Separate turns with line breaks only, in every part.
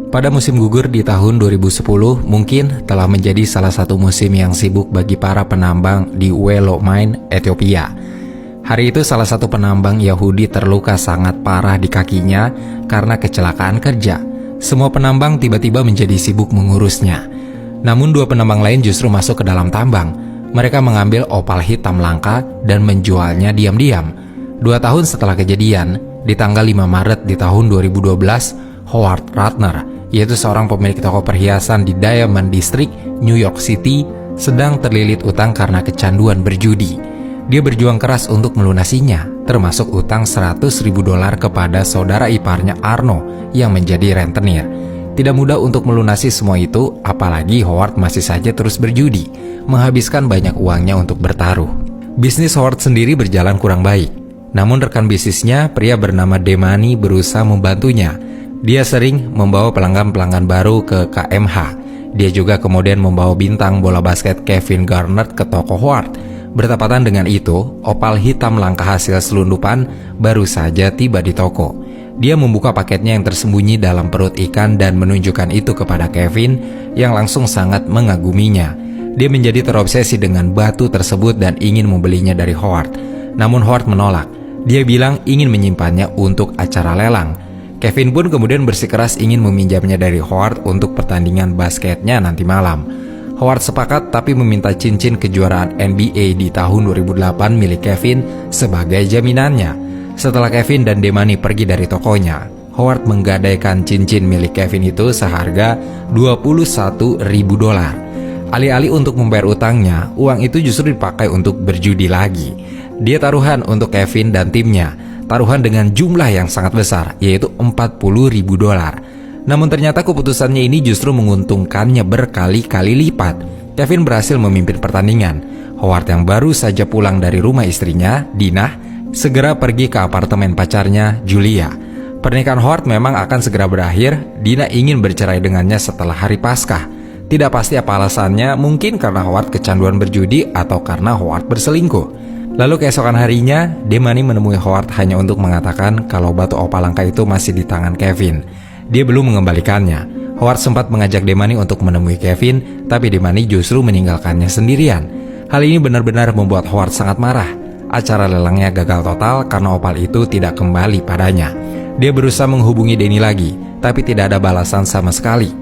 Pada musim gugur di tahun 2010 mungkin telah menjadi salah satu musim yang sibuk bagi para penambang di Welo Mine, Ethiopia. Hari itu salah satu penambang Yahudi terluka sangat parah di kakinya karena kecelakaan kerja. Semua penambang tiba-tiba menjadi sibuk mengurusnya. Namun dua penambang lain justru masuk ke dalam tambang. Mereka mengambil opal hitam langka dan menjualnya diam-diam. 2 tahun setelah kejadian, di tanggal 5 Maret di tahun 2012, Howard Ratner, yaitu seorang pemilik toko perhiasan di Diamond District, New York City, sedang terlilit utang karena kecanduan berjudi. Dia berjuang keras untuk melunasinya, termasuk utang $100.000 kepada saudara iparnya Arno yang menjadi rentenir. Tidak mudah untuk melunasi semua itu, apalagi Howard masih saja terus berjudi, menghabiskan banyak uangnya untuk bertaruh. Bisnis Howard sendiri berjalan kurang baik. Namun rekan bisnisnya, pria bernama Demani, berusaha membantunya. Dia sering membawa pelanggan-pelanggan baru ke KMH. Dia juga kemudian membawa bintang bola basket Kevin Garnett ke toko Howard. Bertepatan dengan itu, opal hitam langka hasil selundupan baru saja tiba di toko. Dia membuka paketnya yang tersembunyi dalam perut ikan dan menunjukkan itu kepada Kevin yang langsung sangat mengaguminya. Dia menjadi terobsesi dengan batu tersebut dan ingin membelinya dari Howard. Namun Howard menolak. Dia bilang ingin menyimpannya untuk acara lelang. Kevin pun kemudian bersikeras ingin meminjamnya dari Howard untuk pertandingan basketnya nanti malam. Howard sepakat tapi meminta cincin kejuaraan NBA di tahun 2008 milik Kevin sebagai jaminannya. Setelah Kevin dan Demani pergi dari tokonya, Howard menggadaikan cincin milik Kevin itu seharga $21.000. Alih-alih untuk membayar utangnya, uang itu justru dipakai untuk berjudi lagi. Dia taruhan untuk Kevin dan timnya. Taruhan dengan jumlah yang sangat besar, yaitu $40.000. Namun ternyata keputusannya ini justru menguntungkannya berkali-kali lipat. Kevin berhasil memimpin pertandingan. Howard yang baru saja pulang dari rumah istrinya, Dinah, segera pergi ke apartemen pacarnya, Julia. Pernikahan Howard memang akan segera berakhir. Dinah ingin bercerai dengannya setelah hari Paskah. Tidak pasti apa alasannya, mungkin karena Howard kecanduan berjudi atau karena Howard berselingkuh. Lalu keesokan harinya, Demani menemui Howard hanya untuk mengatakan kalau batu opal langka itu masih di tangan Kevin. Dia belum mengembalikannya. Howard sempat mengajak Demani untuk menemui Kevin, tapi Demani justru meninggalkannya sendirian. Hal ini benar-benar membuat Howard sangat marah. Acara lelangnya gagal total karena opal itu tidak kembali padanya. Dia berusaha menghubungi Denny lagi, tapi tidak ada balasan sama sekali.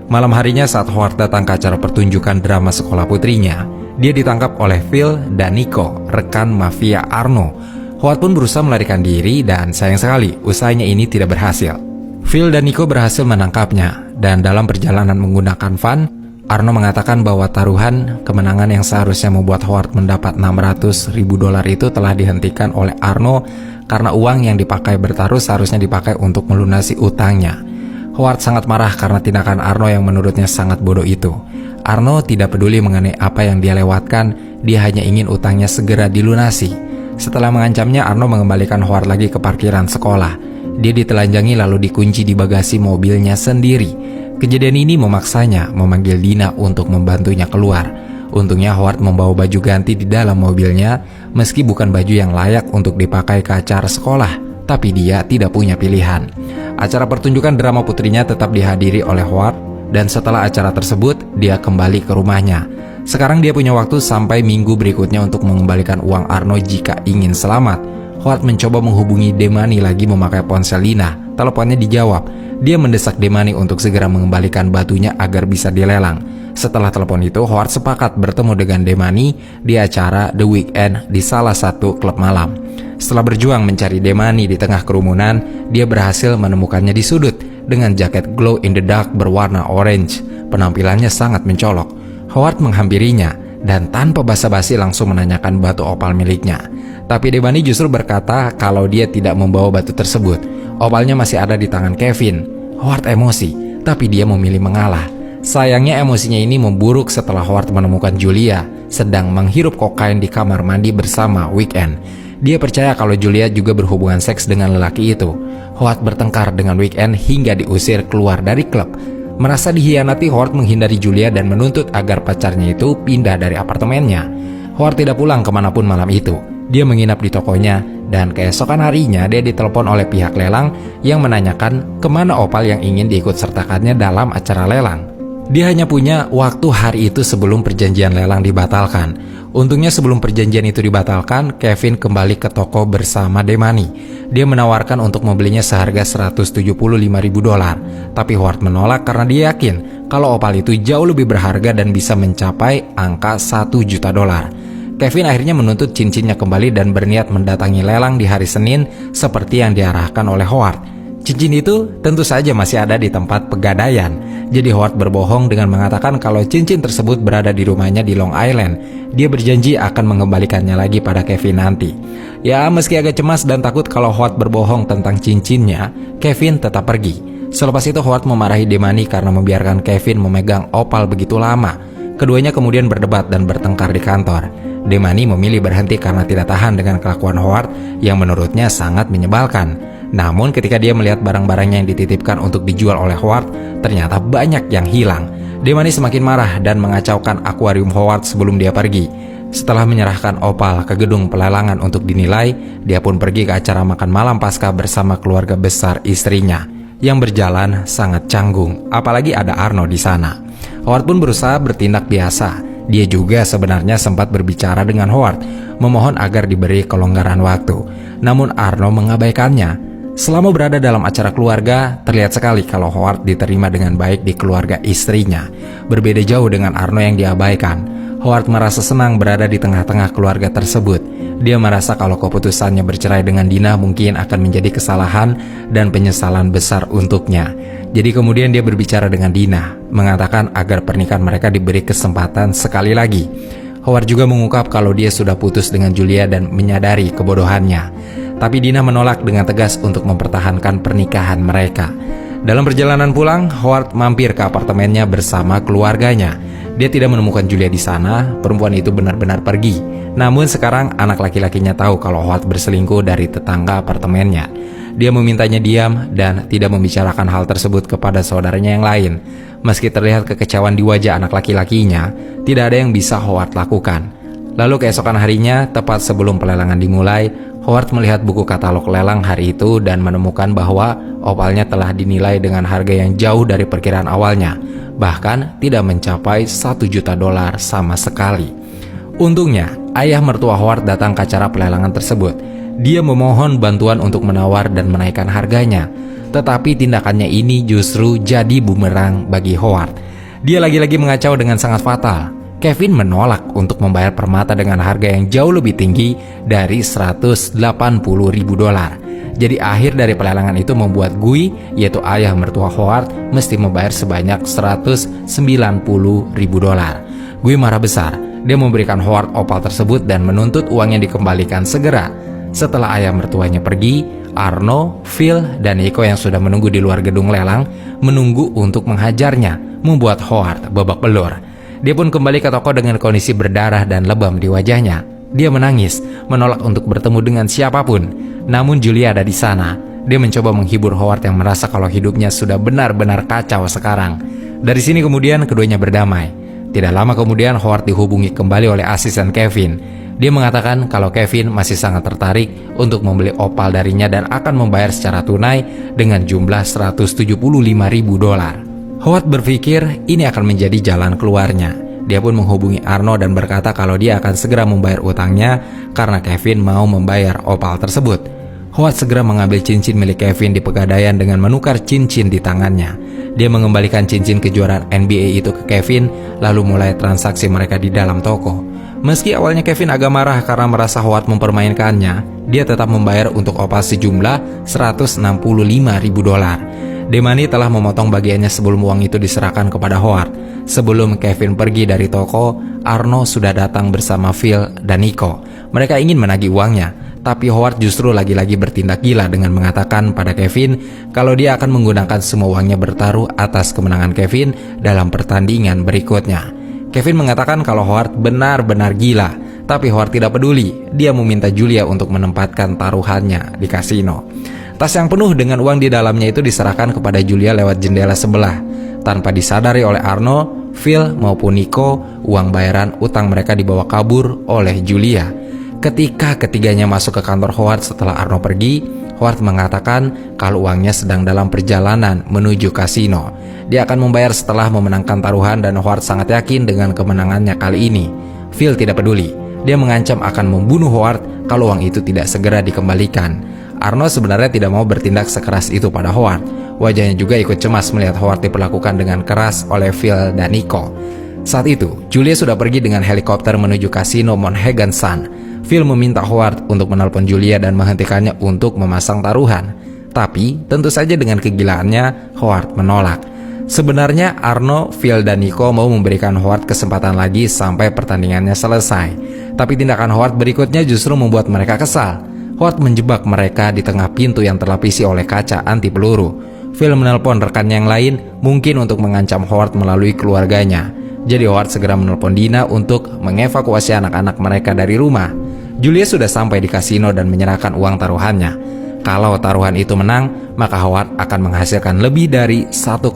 Malam harinya saat Howard datang ke acara pertunjukan drama sekolah putrinya, dia ditangkap oleh Phil dan Nico, rekan mafia Arno. Howard pun berusaha melarikan diri dan sayang sekali usahanya ini tidak berhasil. Phil dan Nico berhasil menangkapnya dan dalam perjalanan menggunakan van, Arno mengatakan bahwa taruhan kemenangan yang seharusnya membuat Howard mendapat $600.000 itu telah dihentikan oleh Arno karena uang yang dipakai bertaruh seharusnya dipakai untuk melunasi utangnya. Howard sangat marah karena tindakan Arno yang menurutnya sangat bodoh itu. Arno tidak peduli mengenai apa yang dia lewatkan, dia hanya ingin utangnya segera dilunasi. Setelah mengancamnya, Arno mengembalikan Howard lagi ke parkiran sekolah. Dia ditelanjangi lalu dikunci di bagasi mobilnya sendiri. Kejadian ini memaksanya memanggil Dina untuk membantunya keluar. Untungnya Howard membawa baju ganti di dalam mobilnya, meski bukan baju yang layak untuk dipakai ke acara sekolah, tapi dia tidak punya pilihan. Acara pertunjukan drama putrinya tetap dihadiri oleh Howard, dan setelah acara tersebut, dia kembali ke rumahnya. Sekarang dia punya waktu sampai minggu berikutnya untuk mengembalikan uang Arno jika ingin selamat. Howard mencoba menghubungi Demani lagi memakai ponsel Dina. Teleponnya dijawab. Dia mendesak Demani untuk segera mengembalikan batunya agar bisa dilelang. Setelah telepon itu, Howard sepakat bertemu dengan Demani di acara The Weekend di salah satu klub malam. Setelah berjuang mencari Demani di tengah kerumunan, dia berhasil menemukannya di sudut dengan jaket glow in the dark berwarna orange. Penampilannya sangat mencolok. Howard menghampirinya dan tanpa basa-basi langsung menanyakan batu opal miliknya. Tapi Demani justru berkata kalau dia tidak membawa batu tersebut. Opalnya masih ada di tangan Kevin. Howard emosi, tapi dia memilih mengalah. Sayangnya emosinya ini memburuk setelah Howard menemukan Julia sedang menghirup kokain di kamar mandi bersama Weekend. Dia percaya kalau Julia juga berhubungan seks dengan lelaki itu. Howard bertengkar dengan Weekend hingga diusir keluar dari klub. Merasa dikhianati, Howard menghindari Julia dan menuntut agar pacarnya itu pindah dari apartemennya. Howard tidak pulang kemanapun malam itu. Dia menginap di tokonya Dan keesokan harinya dia ditelepon oleh pihak lelang yang menanyakan kemana opal yang ingin diikut sertakannya dalam acara lelang. Dia hanya punya waktu hari itu sebelum perjanjian lelang dibatalkan. Untungnya sebelum perjanjian itu dibatalkan, Kevin kembali ke toko bersama Demani. Dia menawarkan untuk membelinya seharga $175.000, tapi Howard menolak karena dia yakin kalau opal itu jauh lebih berharga dan bisa mencapai angka $1 juta. Kevin akhirnya menuntut cincinnya kembali dan berniat mendatangi lelang di hari Senin seperti yang diarahkan oleh Howard. Cincin itu tentu saja masih ada di tempat pegadaian. Jadi Howard berbohong dengan mengatakan kalau cincin tersebut berada di rumahnya di Long Island. Dia berjanji akan mengembalikannya lagi pada Kevin nanti. Ya, meski agak cemas dan takut kalau Howard berbohong tentang cincinnya, Kevin tetap pergi. Selepas itu Howard memarahi Demani karena membiarkan Kevin memegang opal begitu lama. Keduanya kemudian berdebat dan bertengkar di kantor. Demani memilih berhenti karena tidak tahan dengan kelakuan Howard yang menurutnya sangat menyebalkan. Namun ketika dia melihat barang-barangnya yang dititipkan untuk dijual oleh Howard, ternyata banyak yang hilang. Demani semakin marah dan mengacaukan akuarium Howard sebelum dia pergi. Setelah menyerahkan opal ke gedung pelelangan untuk dinilai, dia pun pergi ke acara makan malam pasca bersama keluarga besar istrinya yang berjalan sangat canggung, apalagi ada Arno di sana. Howard pun berusaha bertindak biasa. Dia juga sebenarnya sempat berbicara dengan Howard, memohon agar diberi kelonggaran waktu. Namun Arno mengabaikannya. Selama berada dalam acara keluarga, terlihat sekali kalau Howard diterima dengan baik di keluarga istrinya. Berbeda jauh dengan Arno yang diabaikan. Howard merasa senang berada di tengah-tengah keluarga tersebut. Dia merasa kalau keputusannya bercerai dengan Dina mungkin akan menjadi kesalahan dan penyesalan besar untuknya. Jadi kemudian dia berbicara dengan Dina, mengatakan agar pernikahan mereka diberi kesempatan sekali lagi. Howard juga mengungkap kalau dia sudah putus dengan Julia dan menyadari kebodohannya. Tapi Dina menolak dengan tegas untuk mempertahankan pernikahan mereka. Dalam perjalanan pulang, Howard mampir ke apartemennya bersama keluarganya. Dia tidak menemukan Julia di sana, perempuan itu benar-benar pergi. Namun sekarang anak laki-lakinya tahu kalau Howard berselingkuh dari tetangga apartemennya. Dia memintanya diam dan tidak membicarakan hal tersebut kepada saudaranya yang lain. Meski terlihat kekecewaan di wajah anak laki-lakinya, tidak ada yang bisa Howard lakukan. Lalu keesokan harinya, tepat sebelum pelelangan dimulai, Howard melihat buku katalog lelang hari itu dan menemukan bahwa opalnya telah dinilai dengan harga yang jauh dari perkiraan awalnya, bahkan tidak mencapai $1 juta sama sekali. Untungnya, ayah mertua Howard datang ke acara pelelangan tersebut. Dia memohon bantuan untuk menawar dan menaikkan harganya, tetapi tindakannya ini justru jadi bumerang bagi Howard. Dia lagi-lagi mengacau dengan sangat fatal. Kevin menolak untuk membayar permata dengan harga yang jauh lebih tinggi dari $180.000. Jadi akhir dari pelelangan itu membuat Guy, yaitu ayah mertua Howard, mesti membayar sebanyak $190.000. Guy marah besar. Dia memberikan Howard opal tersebut dan menuntut uangnya dikembalikan segera. Setelah ayah mertuanya pergi, Arno, Phil, dan Nico yang sudah menunggu di luar gedung lelang menunggu untuk menghajarnya, membuat Howard babak belur. Dia pun kembali ke toko dengan kondisi berdarah dan lebam di wajahnya. Dia menangis, menolak untuk bertemu dengan siapapun. Namun Julia ada di sana. Dia mencoba menghibur Howard yang merasa kalau hidupnya sudah benar-benar kacau sekarang. Dari sini kemudian keduanya berdamai. Tidak lama kemudian Howard dihubungi kembali oleh asisten Kevin. Dia mengatakan kalau Kevin masih sangat tertarik untuk membeli opal darinya dan akan membayar secara tunai dengan jumlah $175.000. Howard berpikir ini akan menjadi jalan keluarnya. Dia pun menghubungi Arno dan berkata kalau dia akan segera membayar utangnya karena Kevin mau membayar opal tersebut. Howard segera mengambil cincin milik Kevin di pegadaian dengan menukar cincin di tangannya. Dia mengembalikan cincin kejuaraan NBA itu ke Kevin, lalu mulai transaksi mereka di dalam toko. Meski awalnya Kevin agak marah karena merasa Howard mempermainkannya, dia tetap membayar untuk opal sejumlah $165.000. Demani telah memotong bagiannya sebelum uang itu diserahkan kepada Howard. Sebelum Kevin pergi dari toko, Arno sudah datang bersama Phil dan Nico. Mereka ingin menagih uangnya, tapi Howard justru lagi-lagi bertindak gila dengan mengatakan pada Kevin kalau dia akan menggunakan semua uangnya bertaruh atas kemenangan Kevin dalam pertandingan berikutnya. Kevin mengatakan kalau Howard benar-benar gila, tapi Howard tidak peduli. Dia meminta Julia untuk menempatkan taruhannya di kasino. Tas yang penuh dengan uang di dalamnya itu diserahkan kepada Julia lewat jendela sebelah. Tanpa disadari oleh Arno, Phil maupun Nico, uang bayaran utang mereka dibawa kabur oleh Julia. Ketika ketiganya masuk ke kantor Howard setelah Arno pergi, Howard mengatakan kalau uangnya sedang dalam perjalanan menuju kasino. Dia akan membayar setelah memenangkan taruhan dan Howard sangat yakin dengan kemenangannya kali ini. Phil tidak peduli. Dia mengancam akan membunuh Howard kalau uang itu tidak segera dikembalikan. Arno sebenarnya tidak mau bertindak sekeras itu pada Howard. Wajahnya juga ikut cemas melihat Howard diperlakukan dengan keras oleh Phil dan Nico. Saat itu, Julia sudah pergi dengan helikopter menuju kasino Monhegan Sun. Phil meminta Howard untuk menelpon Julia dan menghentikannya untuk memasang taruhan. Tapi, tentu saja dengan kegilaannya, Howard menolak. Sebenarnya Arno, Phil, dan Nico mau memberikan Howard kesempatan lagi sampai pertandingannya selesai. Tapi tindakan Howard berikutnya justru membuat mereka kesal. Howard menjebak mereka di tengah pintu yang terlapisi oleh kaca anti peluru. Phil menelpon rekannya yang lain, mungkin untuk mengancam Howard melalui keluarganya. Jadi Howard segera menelpon Dina untuk mengevakuasi anak-anak mereka dari rumah. Julia sudah sampai di kasino dan menyerahkan uang taruhannya. Kalau taruhan itu menang, maka Howard akan menghasilkan lebih dari 1,2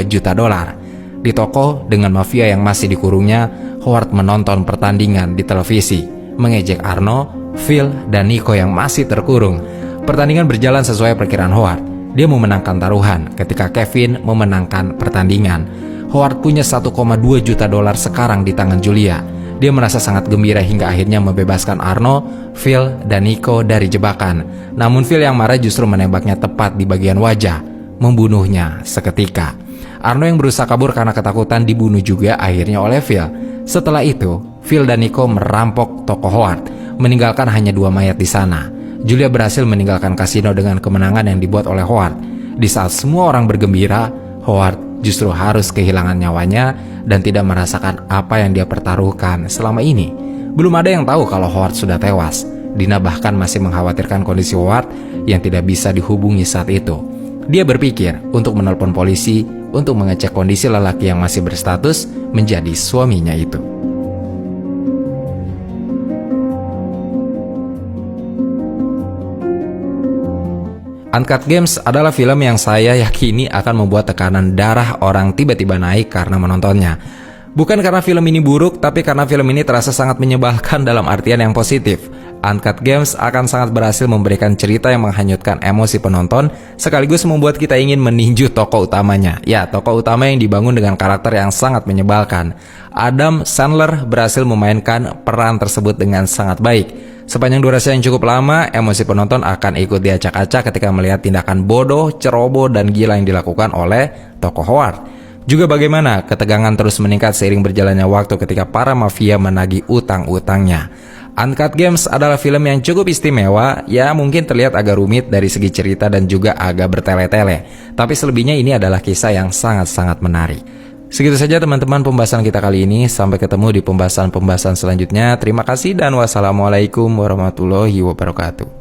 juta dolar. Di toko dengan mafia yang masih dikurungnya, Howard menonton pertandingan di televisi, mengejek Arno, Phil, dan Nico yang masih terkurung. Pertandingan berjalan sesuai perkiraan Howard. Dia memenangkan taruhan ketika Kevin memenangkan pertandingan. Howard punya 1,2 juta dolar sekarang di tangan Julia. Dia merasa sangat gembira hingga akhirnya membebaskan Arno, Phil, dan Nico dari jebakan. Namun Phil yang marah justru menembaknya tepat di bagian wajah, membunuhnya seketika. Arno yang berusaha kabur karena ketakutan dibunuh juga akhirnya oleh Phil. Setelah itu, Phil dan Nico merampok toko Howard, meninggalkan hanya 2 mayat di sana. Julia berhasil meninggalkan kasino dengan kemenangan yang dibuat oleh Howard. Di saat semua orang bergembira, Howard justru harus kehilangan nyawanya dan tidak merasakan apa yang dia pertaruhkan selama ini. Belum ada yang tahu kalau Howard sudah tewas. Dina bahkan masih mengkhawatirkan kondisi Howard yang tidak bisa dihubungi saat itu. Dia berpikir untuk menelpon polisi untuk mengecek kondisi lelaki yang masih berstatus menjadi suaminya itu. Uncut Games adalah film yang saya yakini akan membuat tekanan darah orang tiba-tiba naik karena menontonnya. Bukan karena film ini buruk, tapi karena film ini terasa sangat menyebalkan dalam artian yang positif. Uncut Games akan sangat berhasil memberikan cerita yang menghanyutkan emosi penonton, sekaligus membuat kita ingin meninju tokoh utamanya. Ya, tokoh utama yang dibangun dengan karakter yang sangat menyebalkan. Adam Sandler berhasil memainkan peran tersebut dengan sangat baik. Sepanjang durasi yang cukup lama, emosi penonton akan ikut diacak-acak ketika melihat tindakan bodoh, ceroboh, dan gila yang dilakukan oleh tokoh Howard. Juga bagaimana ketegangan terus meningkat seiring berjalannya waktu ketika para mafia menagih utang-utangnya. Uncut Games adalah film yang cukup istimewa, ya mungkin terlihat agak rumit dari segi cerita dan juga agak bertele-tele. Tapi selebihnya ini adalah kisah yang sangat-sangat menarik. Segitu saja teman-teman pembahasan kita kali ini. Sampai ketemu di pembahasan-pembahasan selanjutnya. Terima kasih dan wassalamualaikum warahmatullahi wabarakatuh.